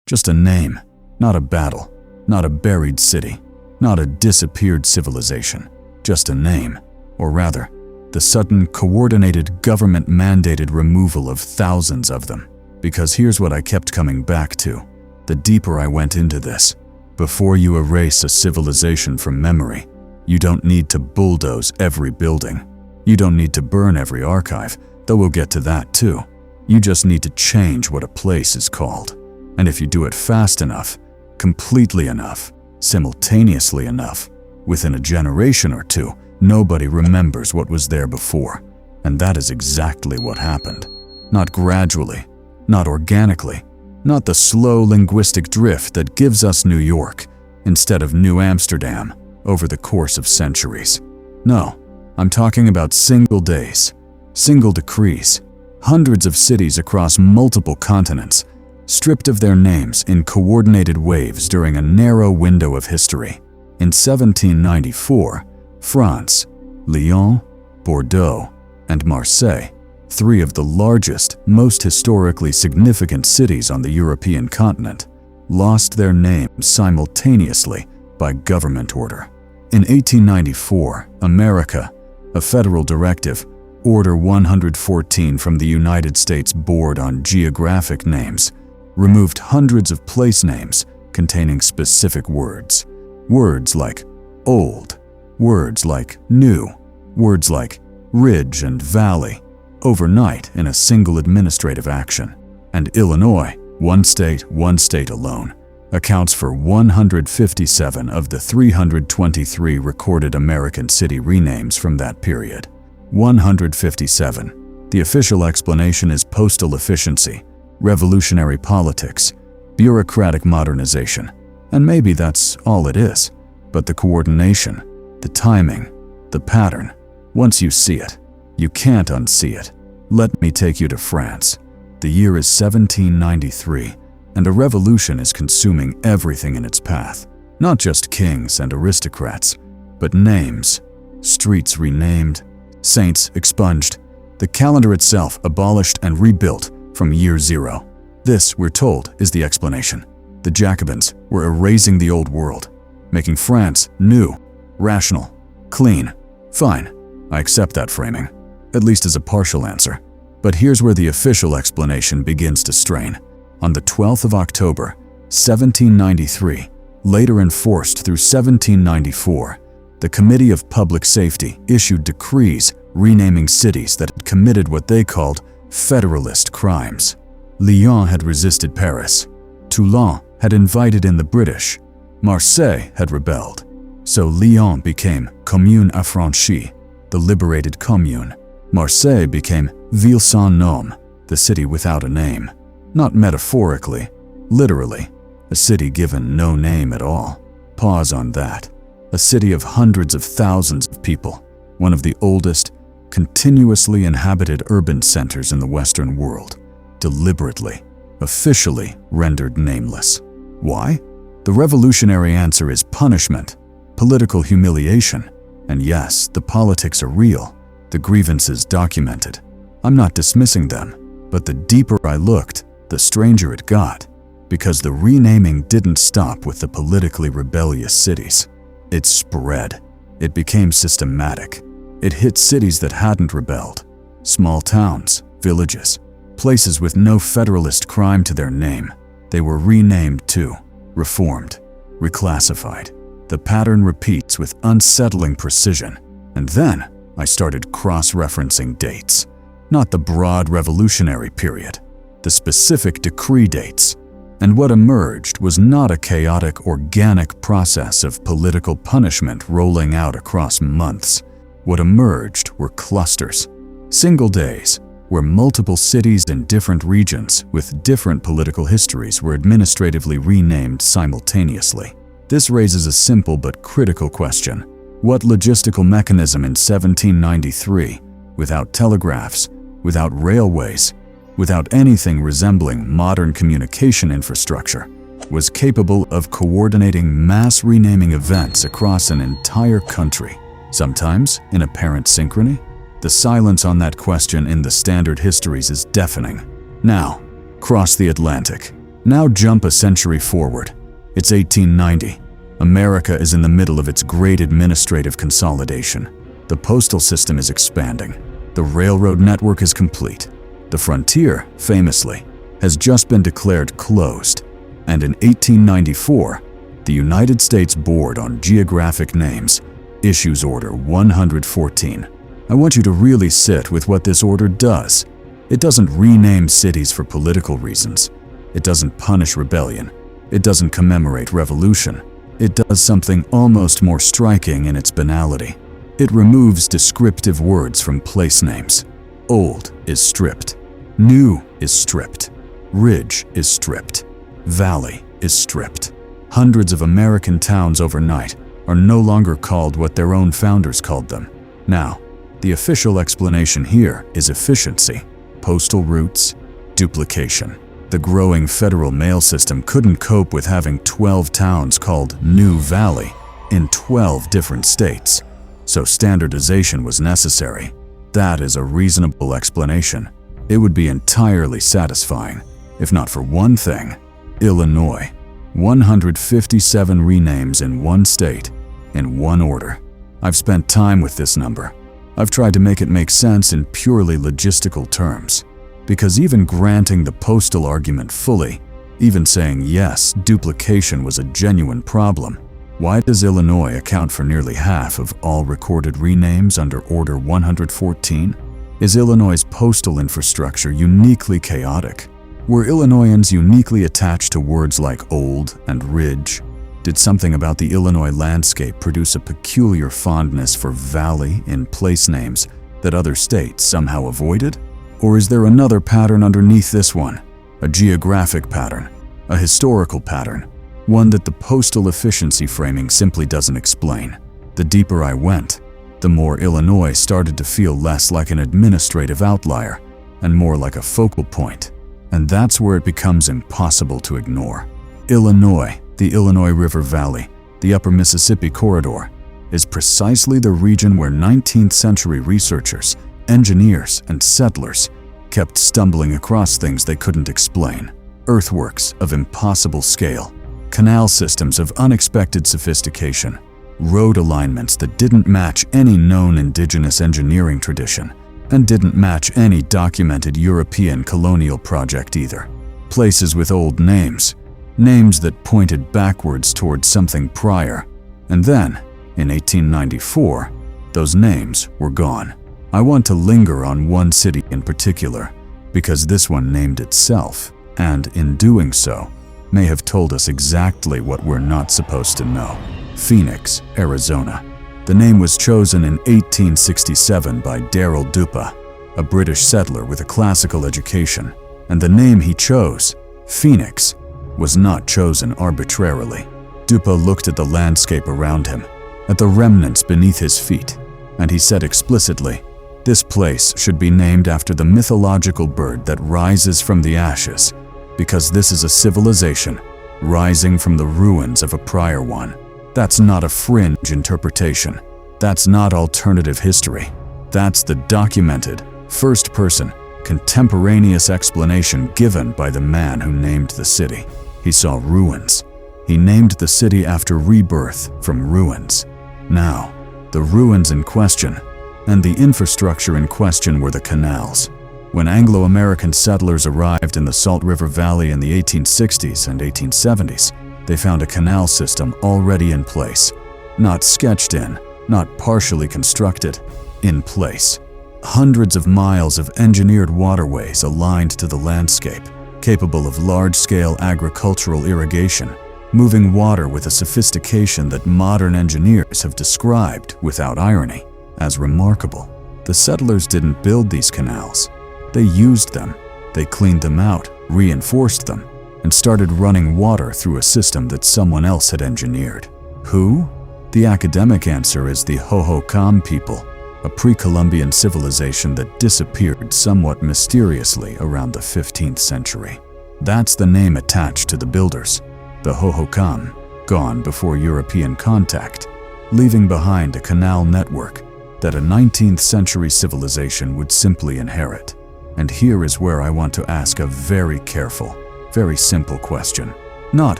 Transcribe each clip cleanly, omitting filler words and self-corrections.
Just a name, not a battle, not a buried city, not a disappeared civilization. Just a name, or rather, the sudden, coordinated, government-mandated removal of thousands of them. Because here's what I kept coming back to. The deeper I went into this, before you erase a civilization from memory, you don't need to bulldoze every building. You don't need to burn every archive, though we'll get to that too. You just need to change what a place is called. And if you do it fast enough, completely enough, simultaneously enough, within a generation or two, nobody remembers what was there before. And that is exactly what happened. Not gradually, not organically, not the slow linguistic drift that gives us New York instead of New Amsterdam over the course of centuries. No, I'm talking about single days, single decrees, hundreds of cities across multiple continents, stripped of their names in coordinated waves during a narrow window of history. In 1794, France, Lyon, Bordeaux, and Marseille, three of the largest, most historically significant cities on the European continent, lost their names simultaneously by government order. In 1894, America, a federal directive, Order 114 from the United States Board on Geographic Names, removed hundreds of place names containing specific words. Words like old, words like new, words like ridge and valley, overnight in a single administrative action. And Illinois, one state alone, accounts for 157 of the 323 recorded American city renames from that period. 157. The official explanation is postal efficiency, revolutionary politics, bureaucratic modernization, and maybe that's all it is. But the coordination, the timing, the pattern, once you see it, you can't unsee it. Let me take you to France. The year is 1793, and a revolution is consuming everything in its path. Not just kings and aristocrats, but names, streets renamed, saints expunged, the calendar itself abolished and rebuilt from year zero. This, we're told, is the explanation. The Jacobins were erasing the old world, making France new, rational, clean. Fine, I accept that framing, at least as a partial answer. But here's where the official explanation begins to strain. On the 12th of October, 1793, later enforced through 1794, the Committee of Public Safety issued decrees renaming cities that had committed what they called Federalist crimes. Lyon had resisted Paris. Toulon had invited in the British. Marseille had rebelled. So Lyon became Commune Affranchie, the liberated commune. Marseille became Ville sans nom, the city without a name. Not metaphorically, literally, a city given no name at all. Pause on that. A city of hundreds of thousands of people, one of the oldest, continuously inhabited urban centers in the Western world, deliberately, officially rendered nameless. Why? The revolutionary answer is punishment, political humiliation, and yes, the politics are real, the grievances documented. I'm not dismissing them, but the deeper I looked, the stranger it got, because the renaming didn't stop with the politically rebellious cities. It spread. It became systematic. It hit cities that hadn't rebelled. Small towns, villages, places with no federalist crime to their name. They were renamed too, reformed, reclassified. The pattern repeats with unsettling precision. And then I started cross-referencing dates. Not the broad revolutionary period, the specific decree dates. And what emerged was not a chaotic, organic process of political punishment rolling out across months. What emerged were clusters, single days, where multiple cities in different regions with different political histories were administratively renamed simultaneously. This raises a simple but critical question. What logistical mechanism in 1793, without telegraphs, without railways, without anything resembling modern communication infrastructure, was capable of coordinating mass renaming events across an entire country, sometimes in apparent synchrony? The silence on that question in the standard histories is deafening. Now, cross the Atlantic. Now jump a century forward. It's 1890. America is in the middle of its great administrative consolidation. The postal system is expanding. The railroad network is complete. The frontier, famously, has just been declared closed. And in 1894, the United States Board on Geographic Names issues Order 114. I want you to really sit with what this order does. It doesn't rename cities for political reasons. It doesn't punish rebellion. It doesn't commemorate revolution. It does something almost more striking in its banality. It removes descriptive words from place names. Old is stripped. New is stripped. Ridge is stripped. Valley is stripped. Hundreds of American towns overnight are no longer called what their own founders called them. Now, the official explanation here is efficiency, postal routes, duplication. The growing federal mail system couldn't cope with having 12 towns called New Valley in 12 different states, so standardization was necessary. That is a reasonable explanation. It would be entirely satisfying, if not for one thing. Illinois, 157 renames in one state, in one order. I've spent time with this number. I've tried to make it make sense in purely logistical terms. Because even granting the postal argument fully, even saying yes, duplication was a genuine problem, why does Illinois account for nearly half of all recorded renames under Order 114? Is Illinois' postal infrastructure uniquely chaotic? Were Illinoisans uniquely attached to words like old and ridge? Did something about the Illinois landscape produce a peculiar fondness for valley in place names that other states somehow avoided? Or is there another pattern underneath this one? A geographic pattern, a historical pattern, one that the postal efficiency framing simply doesn't explain. The deeper I went, the more Illinois started to feel less like an administrative outlier and more like a focal point. And that's where it becomes impossible to ignore. Illinois, the Illinois River Valley, the Upper Mississippi Corridor, is precisely the region where 19th century researchers, engineers, and settlers kept stumbling across things they couldn't explain. Earthworks of impossible scale, canal systems of unexpected sophistication, road alignments that didn't match any known indigenous engineering tradition, and didn't match any documented European colonial project either. Places with old names, names that pointed backwards towards something prior, and then, in 1894, those names were gone. I want to linger on one city in particular, because this one named itself, and in doing so, may have told us exactly what we're not supposed to know. Phoenix, Arizona. The name was chosen in 1867 by Darrell Dupa, a British settler with a classical education, and the name he chose, Phoenix, was not chosen arbitrarily. Dupa looked at the landscape around him, at the remnants beneath his feet, and he said explicitly, "This place should be named after the mythological bird that rises from the ashes, because this is a civilization rising from the ruins of a prior one." That's not a fringe interpretation. That's not alternative history. That's the documented, first-person, contemporaneous explanation given by the man who named the city. He saw ruins. He named the city after rebirth from ruins. Now, the ruins in question and the infrastructure in question were the canals. When Anglo-American settlers arrived in the Salt River Valley in the 1860s and 1870s, they found a canal system already in place, not sketched in, not partially constructed, in place. Hundreds of miles of engineered waterways aligned to the landscape, capable of large-scale agricultural irrigation, moving water with a sophistication that modern engineers have described, without irony, as remarkable. The settlers didn't build these canals. They used them. They cleaned them out, reinforced them, and started running water through a system that someone else had engineered. Who? The academic answer is the Hohokam people, a pre-Columbian civilization that disappeared somewhat mysteriously around the 15th century. That's the name attached to the builders, the Hohokam, gone before European contact, leaving behind a canal network that a 19th century civilization would simply inherit. And here is where I want to ask a very careful, very simple question. Not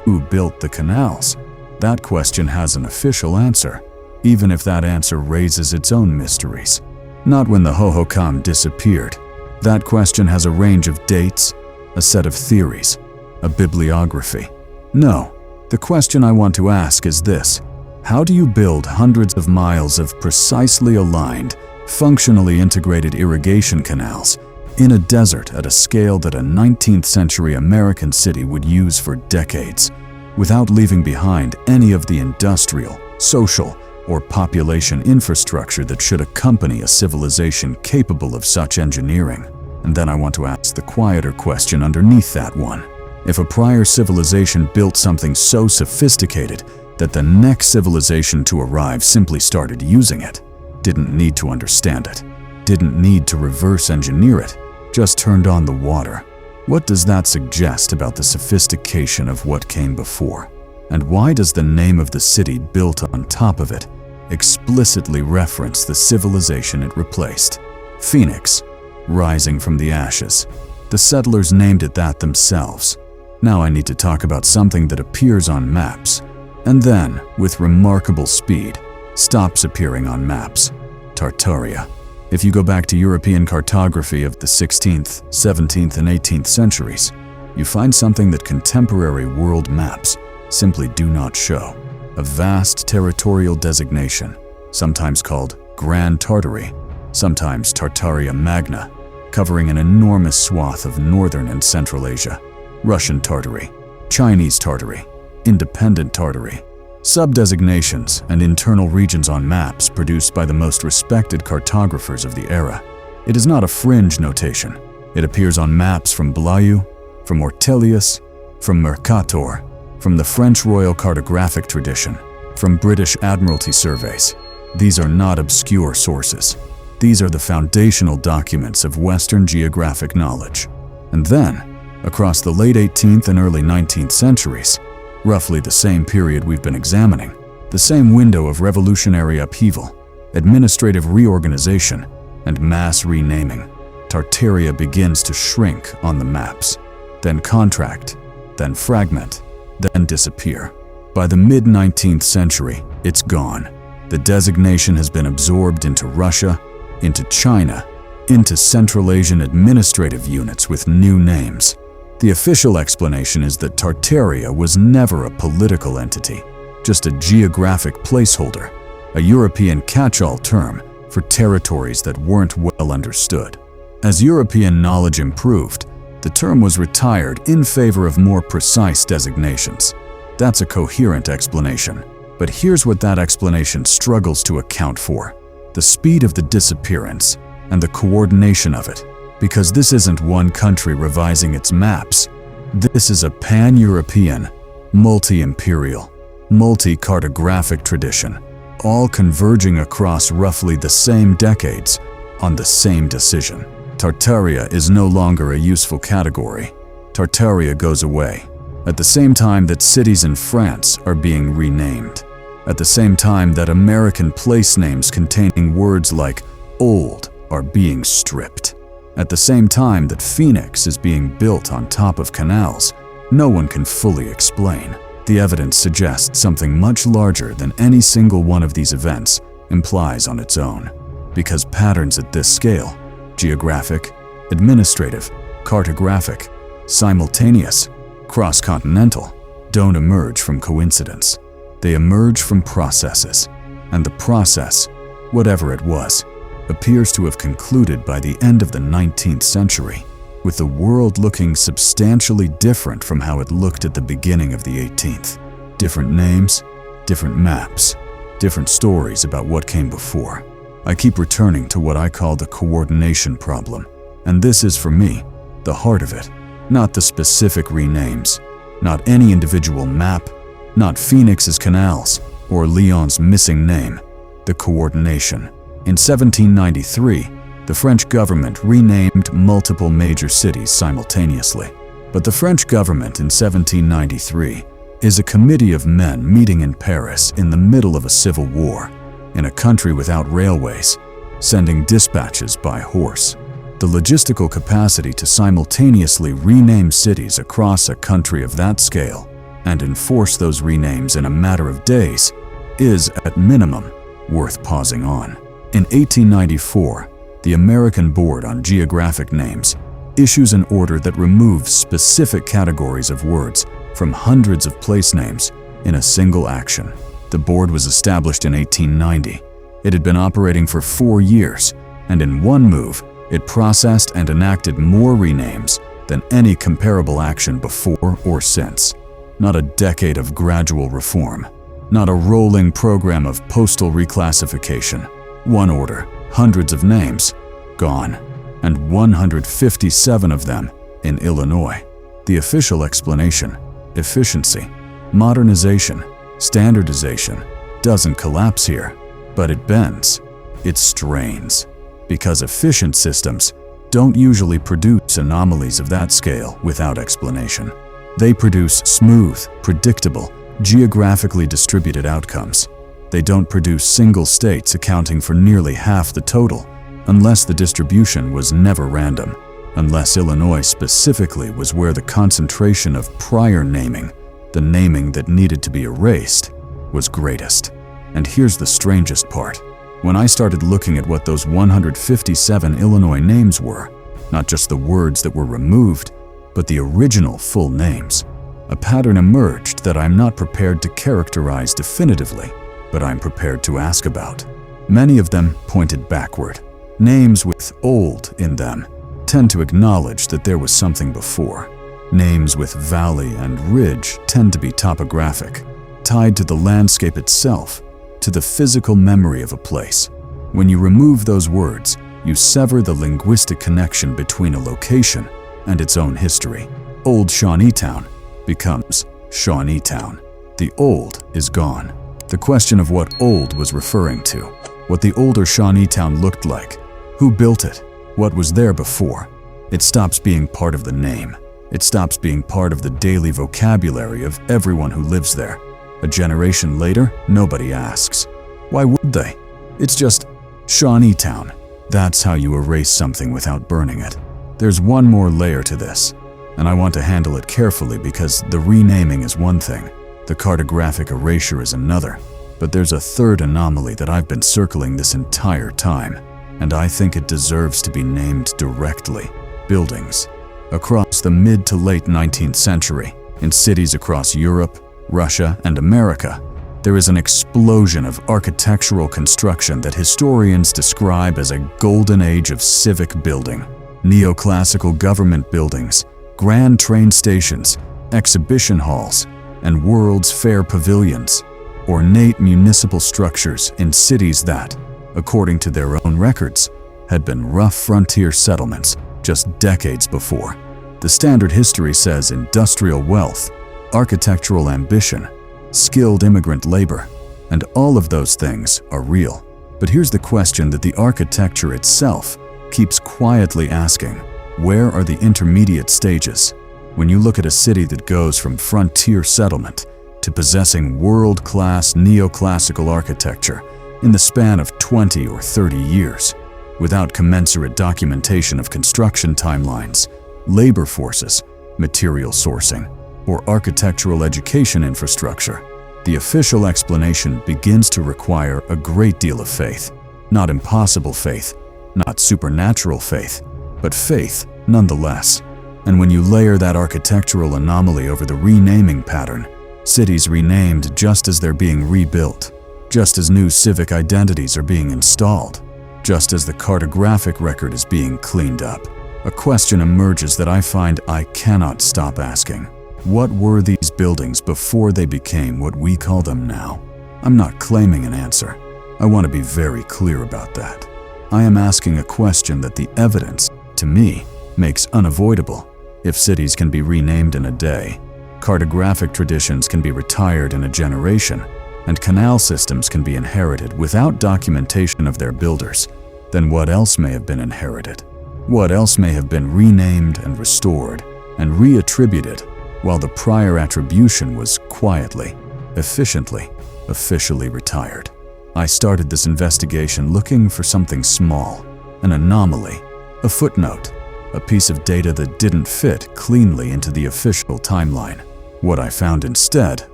who built the canals. That question has an official answer, even if that answer raises its own mysteries. Not when the Hohokam disappeared. That question has a range of dates, a set of theories, a bibliography. No, the question I want to ask is this: how do you build hundreds of miles of precisely aligned, functionally integrated irrigation canals in a desert at a scale that a 19th century American city would use for decades, without leaving behind any of the industrial, social, or population infrastructure that should accompany a civilization capable of such engineering? And then I want to ask the quieter question underneath that one. If a prior civilization built something so sophisticated that the next civilization to arrive simply started using it, didn't need to understand it, didn't need to reverse engineer it, just turned on the water, what does that suggest about the sophistication of what came before? And why does the name of the city built on top of it explicitly reference the civilization it replaced? Phoenix, rising from the ashes. The settlers named it that themselves. Now I need to talk about something that appears on maps, and then, with remarkable speed, stops appearing on maps. Tartaria. If you go back to European cartography of the 16th, 17th, and 18th centuries, you find something that contemporary world maps simply do not show. A vast territorial designation, sometimes called Grand Tartary, sometimes Tartaria Magna, covering an enormous swath of northern and central Asia. Russian Tartary, Chinese Tartary, Independent Tartary. Sub-designations and internal regions on maps produced by the most respected cartographers of the era. It is not a fringe notation. It appears on maps from Blaeu, from Ortelius, from Mercator, from the French Royal Cartographic tradition, from British Admiralty surveys. These are not obscure sources. These are the foundational documents of Western geographic knowledge. And then, across the late 18th and early 19th centuries, roughly the same period we've been examining, the same window of revolutionary upheaval, administrative reorganization, and mass renaming, Tartaria begins to shrink on the maps, then contract, then fragment, then disappear. By the mid-19th century, it's gone. The designation has been absorbed into Russia, into China, into Central Asian administrative units with new names. The official explanation is that Tartaria was never a political entity, just a geographic placeholder, a European catch-all term for territories that weren't well understood. As European knowledge improved, the term was retired in favor of more precise designations. That's a coherent explanation. But here's what that explanation struggles to account for: the speed of the disappearance and the coordination of it. Because this isn't one country revising its maps. This is a pan-European, multi-imperial, multi-cartographic tradition, all converging across roughly the same decades on the same decision. Tartaria is no longer a useful category. Tartaria goes away, at the same time that cities in France are being renamed, at the same time that American place names containing words like old are being stripped. At the same time that Phoenix is being built on top of canals, no one can fully explain. The evidence suggests something much larger than any single one of these events implies on its own. Because patterns at this scale, geographic, administrative, cartographic, simultaneous, cross-continental, don't emerge from coincidence. They emerge from processes, and the process, whatever it was, appears to have concluded by the end of the 19th century, with the world looking substantially different from how it looked at the beginning of the 18th. Different names, different maps, different stories about what came before. I keep returning to what I call the coordination problem, and this is, for me, the heart of it. Not the specific renames, not any individual map, not Phoenix's canals, or Lyon's missing name, the coordination. In 1793, the French government renamed multiple major cities simultaneously. But the French government in 1793 is a committee of men meeting in Paris in the middle of a civil war, in a country without railways, sending dispatches by horse. The logistical capacity to simultaneously rename cities across a country of that scale and enforce those renames in a matter of days is, at minimum, worth pausing on. In 1894, the American Board on Geographic Names issues an order that removes specific categories of words from hundreds of place names in a single action. The board was established in 1890. It had been operating for 4 years, and in one move, it processed and enacted more renames than any comparable action before or since. Not a decade of gradual reform, not a rolling program of postal reclassification. One order, hundreds of names, gone, and 157 of them in Illinois. The official explanation: efficiency, modernization, standardization, doesn't collapse here, but it bends, it strains, because efficient systems don't usually produce anomalies of that scale without explanation. They produce smooth, predictable, geographically distributed outcomes. They don't produce single states accounting for nearly half the total, unless the distribution was never random, unless Illinois specifically was where the concentration of prior naming, the naming that needed to be erased, was greatest. And here's the strangest part. When I started looking at what those 157 Illinois names were, not just the words that were removed, but the original full names, a pattern emerged that I'm not prepared to characterize definitively, but I'm prepared to ask about. Many of them pointed backward. Names with "old" in them tend to acknowledge that there was something before. Names with "valley" and "ridge" tend to be topographic, tied to the landscape itself, to the physical memory of a place. When you remove those words, you sever the linguistic connection between a location and its own history. Old Shawneetown becomes Shawneetown. The old is gone. The question of what old was referring to, what the older Shawneetown looked like, who built it, what was there before, it stops being part of the name. It stops being part of the daily vocabulary of everyone who lives there. A generation later, nobody asks. Why would they? It's just Shawneetown. That's how you erase something without burning it. There's one more layer to this, and I want to handle it carefully because the renaming is one thing, the cartographic erasure is another, but there's a third anomaly that I've been circling this entire time, and I think it deserves to be named directly: buildings. Across the mid to late 19th century, in cities across Europe, Russia, and America, there is an explosion of architectural construction that historians describe as a golden age of civic building. Neoclassical government buildings, grand train stations, exhibition halls, and World's Fair pavilions, ornate municipal structures in cities that, according to their own records, had been rough frontier settlements just decades before. The standard history says industrial wealth, architectural ambition, skilled immigrant labor, and all of those things are real. But here's the question that the architecture itself keeps quietly asking: where are the intermediate stages? When you look at a city that goes from frontier settlement to possessing world-class neoclassical architecture in the span of 20 or 30 years, without commensurate documentation of construction timelines, labor forces, material sourcing, or architectural education infrastructure, the official explanation begins to require a great deal of faith. Not impossible faith, not supernatural faith, but faith nonetheless. And when you layer that architectural anomaly over the renaming pattern, cities renamed just as they're being rebuilt, just as new civic identities are being installed, just as the cartographic record is being cleaned up, a question emerges that I find I cannot stop asking. What were these buildings before they became what we call them now? I'm not claiming an answer. I want to be very clear about that. I am asking a question that the evidence, to me, makes unavoidable. If cities can be renamed in a day, cartographic traditions can be retired in a generation, and canal systems can be inherited without documentation of their builders, then what else may have been inherited? What else may have been renamed and restored and reattributed while the prior attribution was quietly, efficiently, officially retired? I started this investigation looking for something small, an anomaly, A footnote, a piece of data that didn't fit cleanly into the official timeline. What I found instead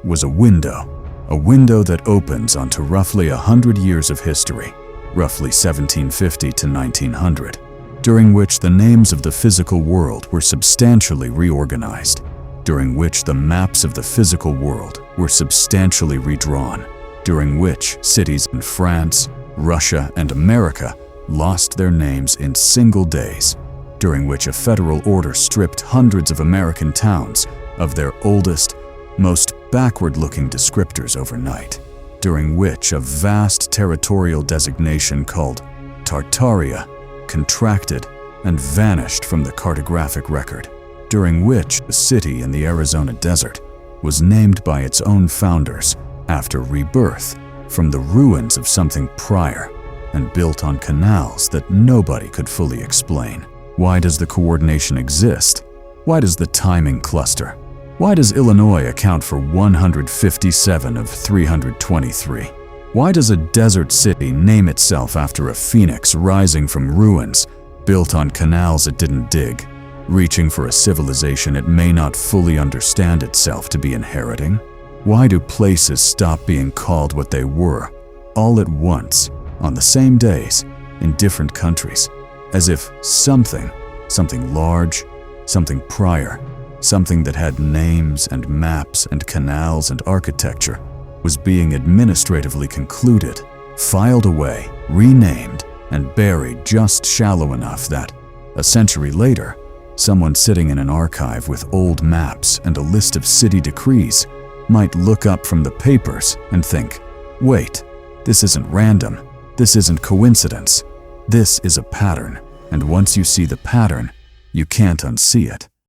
was a window that opens onto roughly 100 years of history, roughly 1750 to 1900, during which the names of the physical world were substantially reorganized, during which the maps of the physical world were substantially redrawn, during which cities in France, Russia, and America lost their names in single days, during which a federal order stripped hundreds of American towns of their oldest, most backward-looking descriptors overnight, during which a vast territorial designation called Tartaria contracted and vanished from the cartographic record, during which a city in the Arizona desert was named by its own founders after rebirth from the ruins of something prior and built on canals that nobody could fully explain. Why does the coordination exist? Why does the timing cluster? Why does Illinois account for 157 of 323? Why does a desert city name itself after a phoenix rising from ruins built on canals it didn't dig, reaching for a civilization it may not fully understand itself to be inheriting? Why do places stop being called what they were, all at once, on the same days, in different countries, as if something large, something prior, something that had names and maps and canals and architecture, was being administratively concluded, filed away, renamed, and buried just shallow enough that, a century later, someone sitting in an archive with old maps and a list of city decrees might look up from the papers and think, wait, this isn't random, this isn't coincidence, this is a pattern, and once you see the pattern, you can't unsee it.